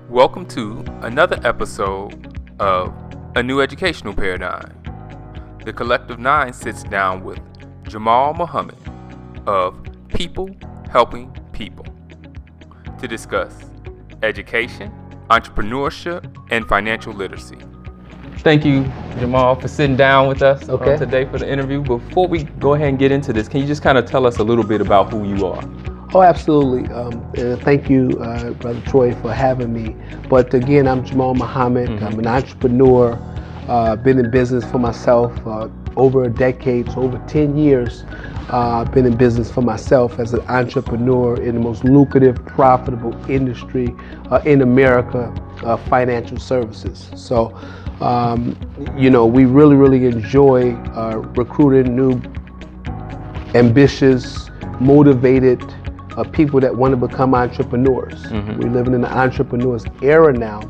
Welcome to another episode of A New Educational Paradigm. The Collective 9 sits down with Jamal Muhammad of People Helping People to discuss education, entrepreneurship, and financial literacy. Thank you, Jamal, for sitting down with us today for the interview. Before we go ahead and get into this, can you just kind of tell us a little bit about who you are? Oh, absolutely. Thank you, Brother Troy, for having me. But again, I'm Jamal Muhammad. I'm an entrepreneur. Been in business for myself over a decade, so over 10 years. Been in business for myself as an entrepreneur in the most lucrative, profitable industry in America, financial services. So, we really enjoy recruiting new, ambitious, motivated people that want to become entrepreneurs. We're living in the entrepreneurs era now.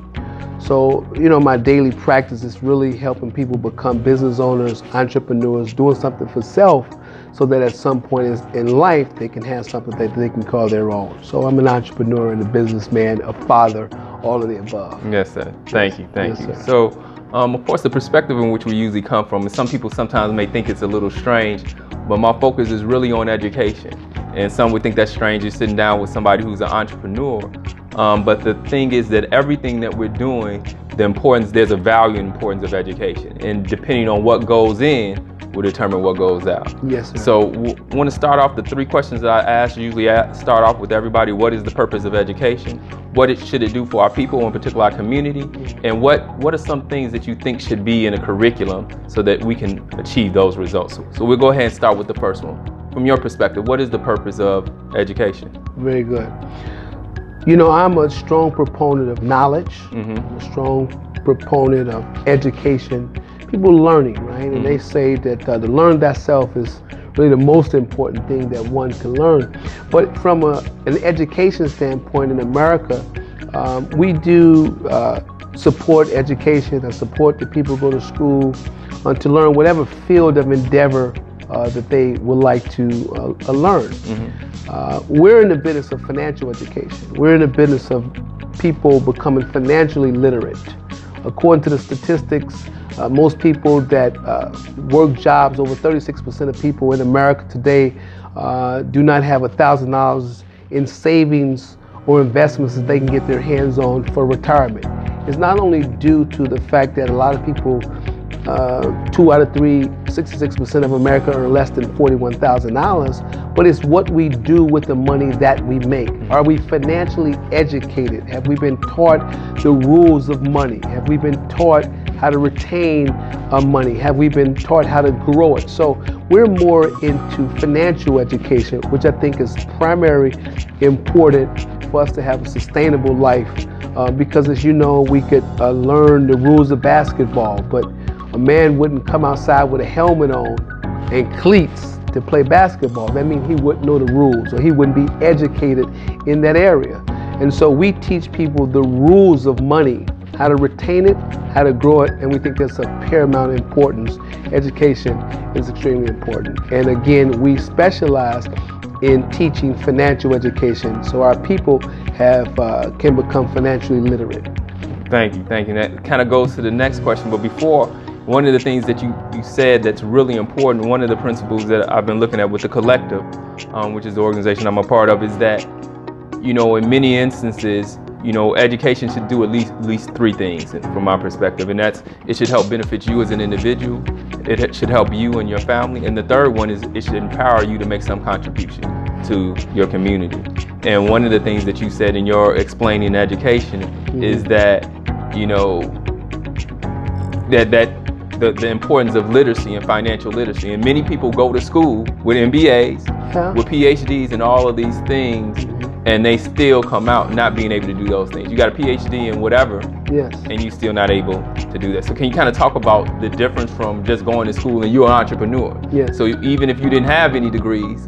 So, my daily practice is really helping people become business owners, entrepreneurs, doing something for self, so that at some point in life, they can have something that they can call their own. So I'm an entrepreneur and a businessman, a father, all of the above. Yes, sir. Thank you. Yes, sir. So, of course, the perspective in which we usually come from, and some people sometimes may think it's a little strange, but my focus is really on education. And some would think that's strange, you're sitting down with somebody who's an entrepreneur. But the thing is that everything that we're doing, there's a value and importance of education. And depending on what goes in, will determine what goes out. Yes, sir. So want to start off the three questions that I usually start off with everybody. What is the purpose of education? What should it do for our people, in particular our community? And what are some things that you think should be in a curriculum so that we can achieve those results? So we'll go ahead and start with the first one. From your perspective, what is the purpose of education? Very good. I'm a strong proponent of knowledge, I'm a strong proponent of education, people learning, right? And they say that to learn thyself is really the most important thing that one can learn. But from an education standpoint in America, we do support education and support the people who go to school to learn whatever field of endeavor that they would like to learn. We're in the business of financial education. We're in the business of people becoming financially literate. According to the statistics, most people that work jobs, over 36% of people in America today do not have $1,000 in savings or investments that they can get their hands on for retirement. It's not only due to the fact that a lot of people, 2 out of 3, 66% of America earn less than $41,000, but it's what we do with the money that we make. Are we financially educated? Have we been taught the rules of money? Have we been taught how to retain money? Have we been taught how to grow it? So we're more into financial education, which I think is primarily important for us to have a sustainable life. Because as you know, we could learn the rules of basketball, but a man wouldn't come outside with a helmet on and cleats to play basketball. That means he wouldn't know the rules, or he wouldn't be educated in that area. And so we teach people the rules of money, how to retain it, how to grow it, and we think that's of paramount importance. Education is extremely important. And again, we specialize in teaching financial education, so our people can become financially literate. Thank you. That kind of goes to the next question, but before, one of the things that you said that's really important, one of the principles that I've been looking at with the Collective, which is the organization I'm a part of, is that, in many instances, education should do at least three things from my perspective, and that's it should help benefit you as an individual, it should help you and your family, and the third one is it should empower you to make some contribution to your community. And one of the things that you said in your explaining education is that, the importance of literacy and financial literacy. And many people go to school with MBAs, with PhDs and all of these things, and they still come out not being able to do those things. You got a PhD in whatever, and you're still not able to do that. So can you kind of talk about the difference from just going to school and you're an entrepreneur? Yes. So even if you didn't have any degrees,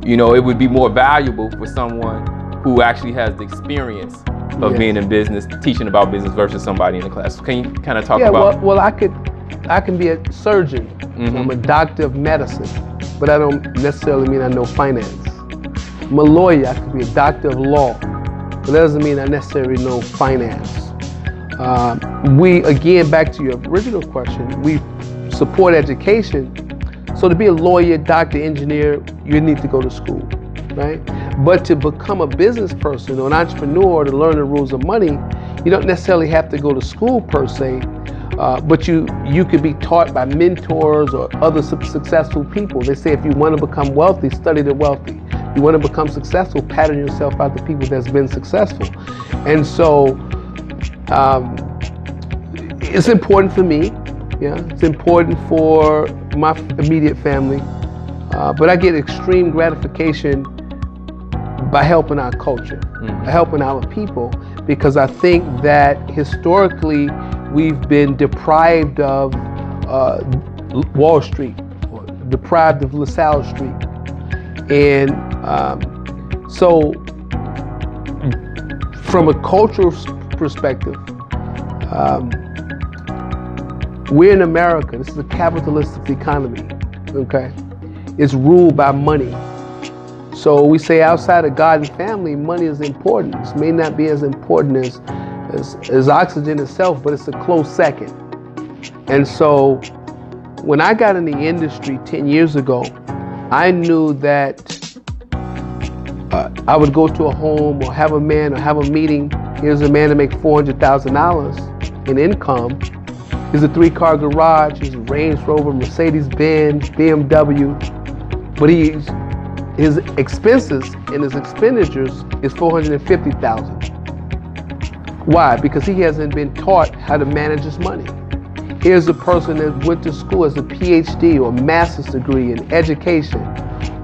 it would be more valuable for someone who actually has the experience of being in business, teaching about business versus somebody in the class. So can you kind of talk about? Well, I can be a surgeon. I'm a doctor of medicine, but I don't necessarily mean I know finance. I'm a lawyer. I could be a doctor of law, but that doesn't mean I necessarily know finance. We, again, back to your original question, we support education. So to be a lawyer, doctor, engineer, you need to go to school, right? But to become a business person or an entrepreneur, to learn the rules of money, you don't necessarily have to go to school per se, but you could be taught by mentors or other successful people. They say if you want to become wealthy, study the wealthy. You want to become successful, pattern yourself after people that's been successful. And so it's important for me. Yeah, it's important for my immediate family, but I get extreme gratification by helping our culture, helping our people, because I think that historically we've been deprived of Wall Street, or deprived of LaSalle Street, and so from a cultural perspective, we're in America. This is a capitalistic economy, okay? It's ruled by money. So we say outside of God and family, money is important. It may not be as important as oxygen itself, but it's a close second. And so when I got in the industry 10 years ago, I knew that I would go to a home or have a man or have a meeting. Here's a man to make $400,000 in income. Here's a 3-car garage, here's a Range Rover, Mercedes-Benz, BMW, but his expenses and his expenditures is $450,000. Why? Because he hasn't been taught how to manage his money. Here's a person that went to school as a PhD or master's degree in education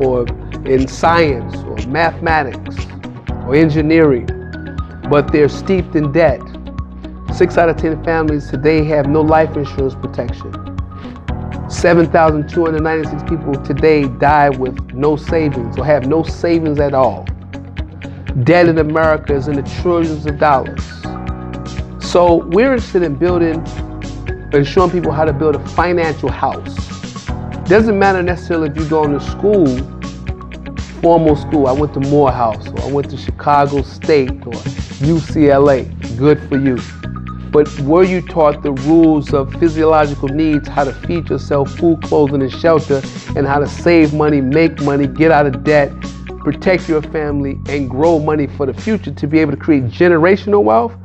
or in science or mathematics or engineering, but they're steeped in debt. 6 out of 10 families today have no life insurance protection. 7,296 people today die with no savings or have no savings at all. Debt in America is in the trillions of dollars. So we're interested in building and showing people how to build a financial house. Doesn't matter necessarily if you're going to school, formal school. I went to Morehouse, or I went to Chicago State or UCLA. Good for you. But were you taught the rules of physiological needs, how to feed yourself, food, clothing, and shelter, and how to save money, make money, get out of debt, protect your family, and grow money for the future to be able to create generational wealth?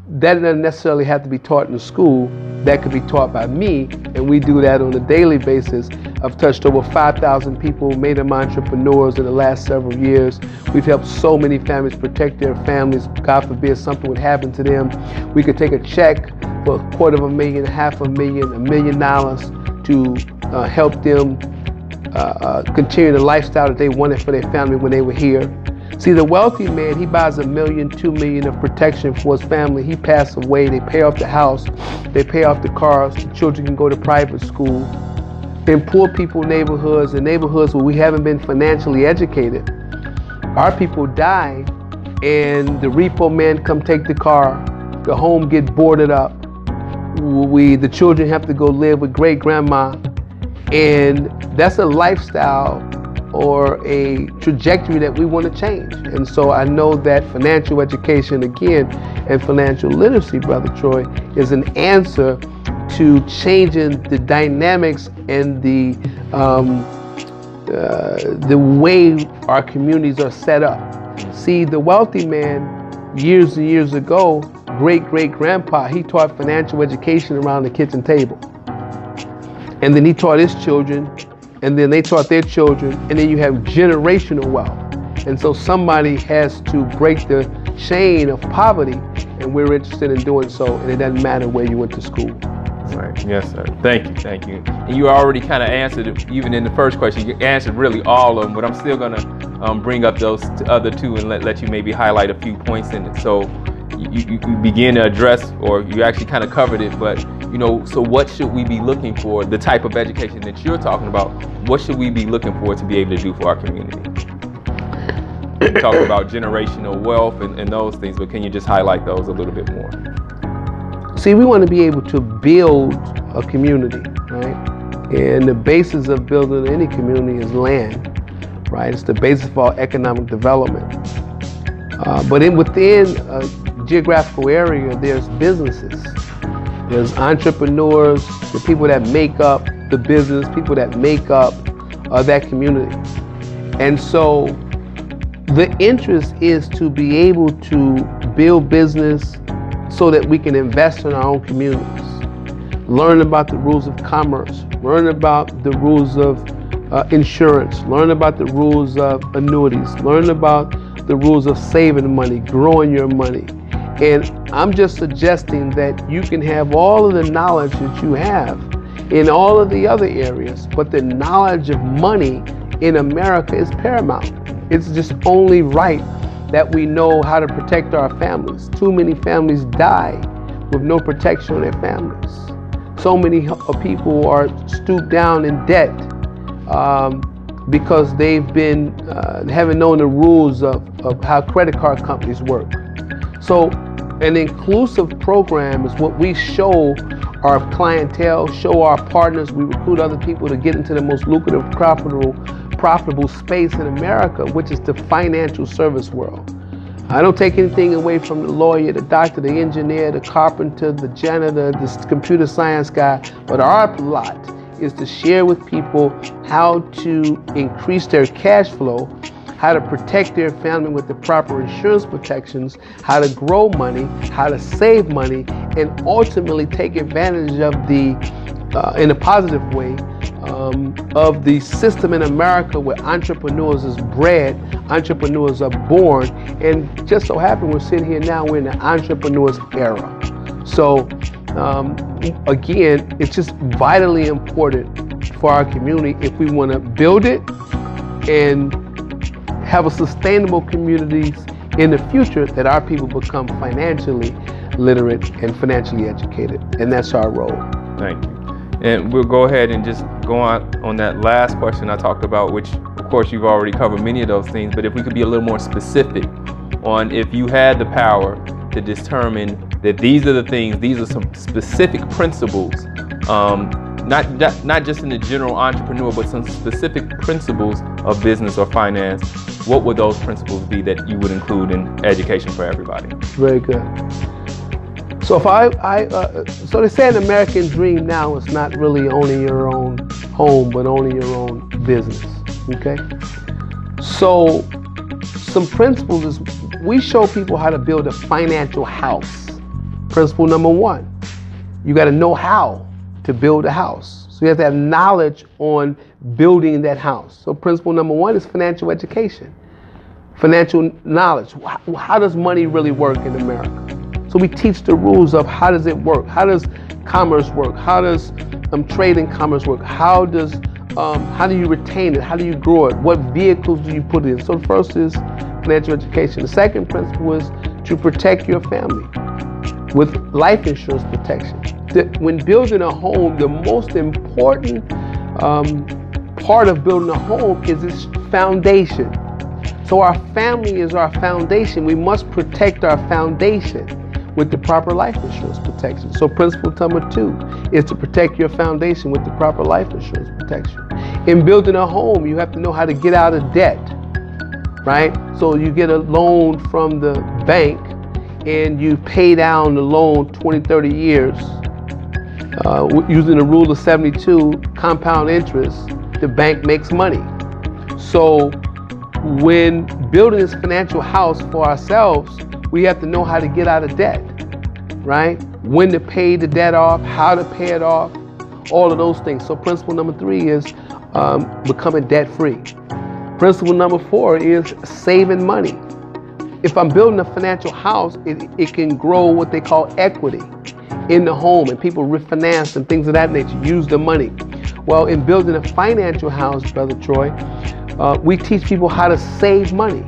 That doesn't necessarily have to be taught in school. That could be taught by me, and we do that on a daily basis. I've touched over 5,000 people, made them entrepreneurs in the last several years. We've helped so many families protect their families. God forbid something would happen to them. We could take a check for $250,000, $500,000, $1 million to help them continue the lifestyle that they wanted for their family when they were here. See, the wealthy man, he buys $1 million, $2 million of protection for his family. He passed away, they pay off the house, they pay off the cars, the children can go to private school. In poor people neighborhoods and neighborhoods where we haven't been financially educated, our people die and the repo man come take the car, the home get boarded up, the children have to go live with great grandma, and that's a lifestyle or a trajectory that we want to change. And so I know that financial education, again, and financial literacy, Brother Troy, is an answer to changing the dynamics and the way our communities are set up. See, the wealthy man, years and years ago, great-great-grandpa, he taught financial education around the kitchen table. And then he taught his children, and then they taught their children, and then you have generational wealth. And so somebody has to break the chain of poverty, and we're interested in doing so, and it doesn't matter where you went to school. Right. Yes, sir. Thank you. And you already kind of answered it, even in the first question. You answered really all of them, but I'm still going to bring up those other two and let you maybe highlight a few points in it. So you begin to address, or you actually kind of covered it, but so what should we be looking for, the type of education that you're talking about, what should we be looking for to be able to do for our community? You talk about generational wealth and those things, but can you just highlight those a little bit more? See, we want to be able to build a community, right? And the basis of building any community is land, right? It's the basis of all economic development. But within a geographical area, there's businesses, there's entrepreneurs, the people that make up the business, people that make up that community. And so the interest is to be able to build business so that we can invest in our own communities, learn about the rules of commerce, learn about the rules of insurance, learn about the rules of annuities, learn about the rules of saving money, growing your money. And I'm just suggesting that you can have all of the knowledge that you have in all of the other areas, but the knowledge of money in America is paramount. It's just only right that we know how to protect our families. Too many families die with no protection on their families. So many people are stooped down in debt because they've been haven't known the rules of how credit card companies work. So an inclusive program is what we show our clientele, show our partners. We recruit other people to get into the most lucrative, profitable space in America, which is the financial service world. I don't take anything away from the lawyer, the doctor, the engineer, the carpenter, the janitor, the computer science guy, but our lot is to share with people how to increase their cash flow, how to protect their family with the proper insurance protections, how to grow money, how to save money, and ultimately take advantage of the, in a positive way, of the system in America where entrepreneurs is bred, entrepreneurs are born, and just so happen we're sitting here now, we're in the entrepreneurs era. So again, it's just vitally important for our community if we want to build it and have a sustainable communities in the future, that our people become financially literate and financially educated. And that's our role. Thank you. And we'll go ahead and just go on that last question I talked about, which of course you've already covered many of those things, but if we could be a little more specific on if you had the power to determine that these are the things, these are some specific principles, not just in the general entrepreneur, but some specific principles of business or finance, what would those principles be that you would include in education for everybody? Very good. So if so they say an American dream now is not really owning your own home, but owning your own business, okay? So some principles is, we show people how to build a financial house. Principle number one, you gotta know how to build a house. So you have to have knowledge on building that house. So principle number one is financial education, financial knowledge. How does money really work in America? So we teach the rules of how does it work? How does commerce work? How does trade and commerce work? How do you retain it? How do you grow it? What vehicles do you put it in? So the first is financial education. The second principle is to protect your family with life insurance protection. When building a home, the most important part of building a home is its foundation. So our family is our foundation. We must protect our foundation with the proper life insurance protection. So principle number two is to protect your foundation with the proper life insurance protection. In building a home, you have to know how to get out of debt, right? So you get a loan from the bank and you pay down the loan 20, 30 years using the rule of 72, compound interest, the bank makes money. So when building this financial house for ourselves, we have to know how to get out of debt, right? When to pay the debt off, how to pay it off, all of those things. So principle number three is becoming debt-free. Principle number four is saving money. If I'm building a financial house, it can grow what they call equity in the home, and people refinance and things of that nature, use the money. Well, in building a financial house, Brother Troy, we teach people how to save money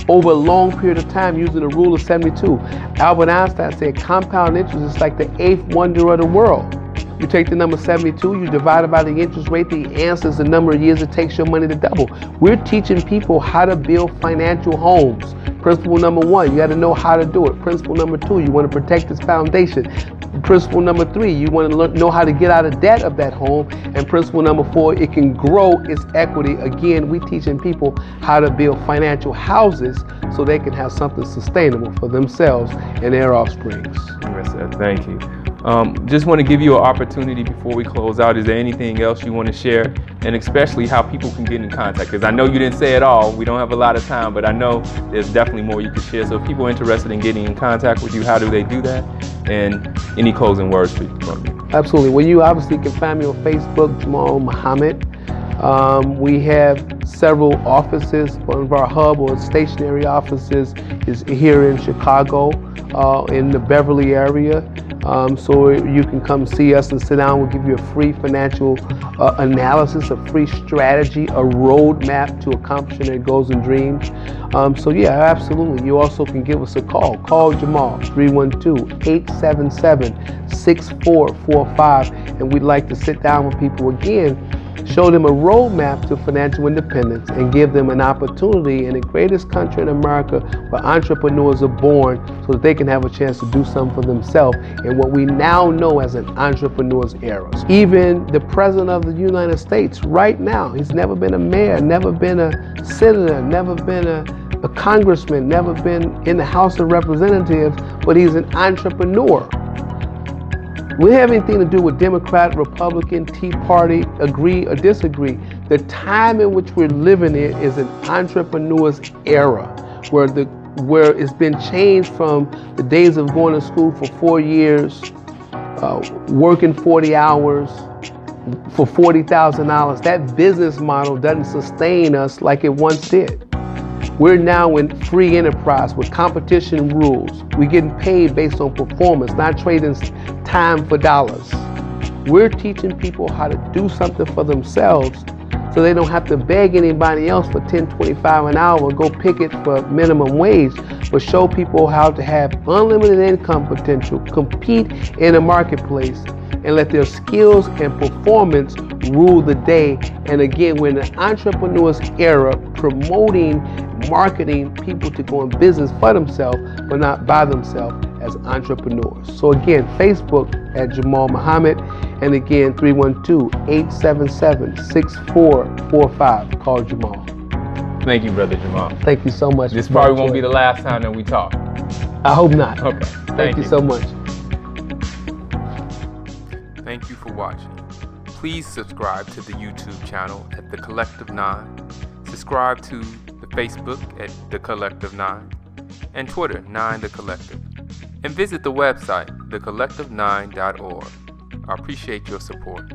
over a long period of time using the rule of 72. Albert Einstein said compound interest is like the eighth wonder of the world. You take the number 72, you divide it by the interest rate, the answer is the number of years it takes your money to double. We're teaching people how to build financial homes. Principle number one, you got to know how to do it. Principle number two, you want to protect this foundation. Principle number 3, you want to know how to get out of debt of that home. And principle number 4, it can grow its equity. Again, we teaching people how to build financial houses so they can have something sustainable for themselves and their offsprings. Yes, sir. Thank you. Just want to give you an opportunity before we close out. Is there anything else you want to share, and especially how people can get in contact? Because I know you didn't say it all. We don't have a lot of time, but I know there's definitely more you could share. So if people are interested in getting in contact with you, how do they do that? And any closing words from you? Absolutely. Well, you obviously can find me on Facebook, Jamal Muhammad. We have several offices. One of our hub or stationary offices is here in Chicago, in the Beverly area. So you can come see us and sit down. We'll give you a free financial analysis, a free strategy, a roadmap to accomplishing their goals and dreams. So yeah, absolutely. You also can give us a call. Call Jamal, 312-877-6445. And we'd like to sit down with people again, show them a roadmap to financial independence, and give them an opportunity in the greatest country in America where entrepreneurs are born so that they can have a chance to do something for themselves in what we now know as an entrepreneur's era. Even the President of the United States right now, he's never been a mayor, never been a senator, never been a congressman, never been in the House of Representatives, but he's an entrepreneur. We don't have anything to do with Democrat, Republican, Tea Party, agree or disagree. The time in which we're living in is an entrepreneur's era where it's been changed from the days of going to school for 4 years, working 40 hours for $40,000. That business model doesn't sustain us like it once did. We're now in free enterprise with competition rules. We're getting paid based on performance, not trading time for dollars. We're teaching people how to do something for themselves so they don't have to beg anybody else for $10, $25 an hour, go picket for minimum wage, but show people how to have unlimited income potential, compete in a marketplace, and let their skills and performance rule the day. And again, we're in an entrepreneur's era, promoting, marketing people to go in business for themselves, but not by themselves as entrepreneurs. So again, Facebook at Jamal Muhammad, and again, 312-877-6445. Call Jamal. Thank you, Brother Jamal. Thank you so much. This probably won't be the last time that we talk. I hope not. Okay. Thank you so much. Thank you for watching. Please subscribe to the YouTube channel at The Collective 9. Subscribe to the Facebook at The Collective 9 and Twitter 9 The Collective. And visit the website thecollective9.org. I appreciate your support.